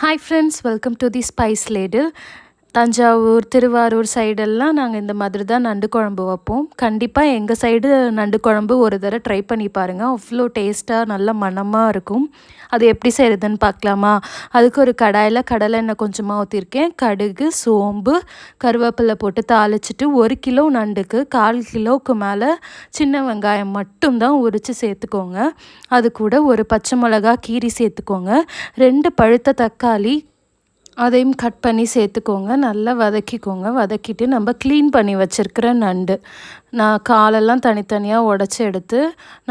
Hi friends, welcome to the Spice Ladle. Thanjavur Thiruvarur சைடெல்லாம் நாங்கள் இந்த மாதிரி தான் நண்டு குழம்பு வைப்போம். கண்டிப்பாக எங்கள் சைடு நண்டு குழம்பு ஒரு தடவை ட்ரை பண்ணி பாருங்கள். அவ்வளோ டேஸ்ட்டாக நல்ல மணமாக இருக்கும். அது எப்படி செய்கிறதுன்னு பார்க்கலாமா? அதுக்கு ஒரு கடாயில் கடலை எண்ணெய் கொஞ்சமாக ஊற்றிருக்கேன். கடுகு, சோம்பு, கருவேப்பிலை போட்டு தாளிச்சிட்டு 1 கிலோ நண்டுக்கு 1/4 கிலோவுக்கு மேலே சின்ன வெங்காயம் மட்டும்தான் உரித்து சேர்த்துக்கோங்க. அது கூட ஒரு பச்சை மிளகா கீரி சேர்த்துக்கோங்க. 2 பழுத்த தக்காளி அதையும் கட் பண்ணி சேர்த்துக்கோங்க. நல்லா வதக்கிக்கோங்க. வதக்கிட்டு நம்ம க்ளீன் பண்ணி வச்சுருக்கிற நண்டு, நான் காலெல்லாம் தனித்தனியாக உடச்சி எடுத்து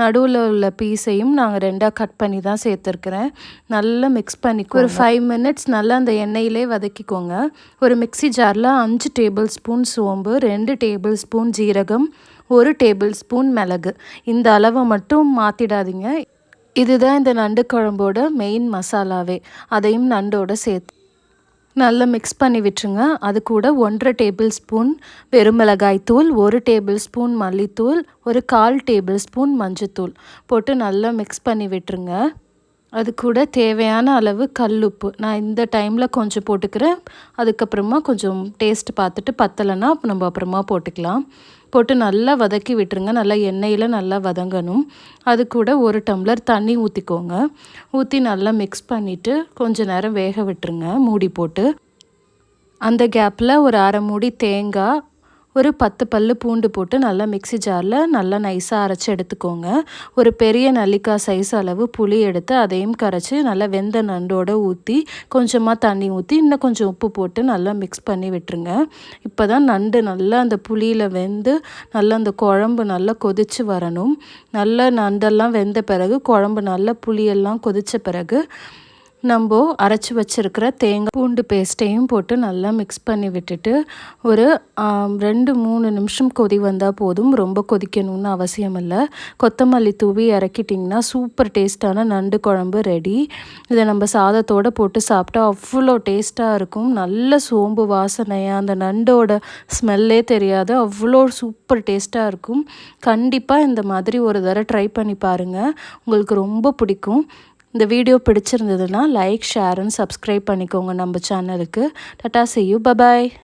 நடுவில் உள்ள பீஸையும் நாங்கள் 2ஆக கட் பண்ணி தான் சேர்த்துருக்குறேன். நல்லா மிக்ஸ் பண்ணிக்கோ. ஒரு 5 மினிட்ஸ் நல்லா அந்த எண்ணெயிலே வதக்கிக்கோங்க. ஒரு மிக்ஸி ஜாரில் 5 டேபிள் ஸ்பூன் சோம்பு, 2 டேபிள் ஸ்பூன் ஜீரகம், 1 டேபிள் ஸ்பூன் மிளகு, இந்த அளவை மட்டும் மாற்றிடாதீங்க. இதுதான் இந்த நண்டு குழம்போட மெயின் மசாலாவே. அதையும் நண்டோட சேர்த்து நல்லா மிக்ஸ் பண்ணி விட்டுருங்க. அது கூட 1/2 டேபிள் ஸ்பூன் வெறும் மிளகாய் தூள், 1 டேபிள் ஸ்பூன் மல்லித்தூள், ஒரு 1/4 டேபிள் ஸ்பூன் மஞ்சத்தூள் போட்டு நல்லா மிக்ஸ் பண்ணி விட்டுருங்க. அது கூட தேவையான அளவு கல்லுப்பு நான் இந்த டைமில் கொஞ்சம் போட்டுக்கிறேன். அதுக்கப்புறமா கொஞ்சம் டேஸ்ட் பார்த்துட்டு பத்தலைன்னா நம்ம அப்புறமா போட்டுக்கலாம். போட்டு நல்லா வதக்கி விட்டுருங்க. நல்லா எண்ணெயில் நல்லா வதங்கணும். அது கூட 1 டம்ளர் தண்ணி ஊற்றிக்கோங்க. ஊற்றி நல்லா மிக்ஸ் பண்ணிவிட்டு கொஞ்சம் நேரம் வேக விட்டுருங்க மூடி போட்டு. அந்த கேப்பில் ஒரு 1/2 மூடி தேங்காய், ஒரு 10 பல்லு பூண்டு போட்டு நல்லா மிக்ஸி ஜாரில் நல்லா நைஸாக அரைச்சி எடுத்துக்கோங்க. ஒரு பெரிய நெல்லிக்காய் சைஸ் அளவு புளி எடுத்து அதையும் கரைச்சி நல்லா வெந்த நண்டோடு ஊற்றி கொஞ்சமாக தண்ணி ஊற்றி இன்னும் கொஞ்சம் உப்பு போட்டு நல்லா மிக்ஸ் பண்ணி விட்டுருங்க. இப்போ தான் நண்டு நல்லா அந்த புளியில் வெந்து நல்லா அந்த குழம்பு நல்லா கொதித்து வரணும். நல்லா நண்டெல்லாம் வெந்த பிறகு குழம்பு நல்லா புளியெல்லாம் கொதித்த பிறகு நம்ம அரைச்சி வச்சுருக்கிற தேங்காய் பூண்டு பேஸ்ட்டையும் போட்டு நல்லா மிக்ஸ் பண்ணி விட்டுட்டு ஒரு 2-3 நிமிஷம் கொதி வந்தால் போதும். ரொம்ப கொதிக்கணும்னு அவசியம் இல்லை. கொத்தமல்லி தூவி இறக்கிட்டிங்கன்னா சூப்பர் டேஸ்ட்டான நண்டு குழம்பு ரெடி. இதை நம்ம சாதத்தோடு போட்டு சாப்பிட்டா அவ்வளோ டேஸ்ட்டாக இருக்கும். நல்ல சோம்பு வாசனையாக அந்த நண்டோட ஸ்மெல்லே தெரியாது. அவ்வளோ சூப்பர் டேஸ்ட்டாக இருக்கும். கண்டிப்பாக இந்த மாதிரி ஒரு தடவை ட்ரை பண்ணி பாருங்கள். உங்களுக்கு ரொம்ப பிடிக்கும். இந்த வீடியோ பிடிச்சிருந்ததுன்னா லைக், ஷேர் அண்ட் சப்ஸ்கிரைப் பண்ணிக்கோங்க நம்ம சேனலுக்கு. Tata, see you, bye bye.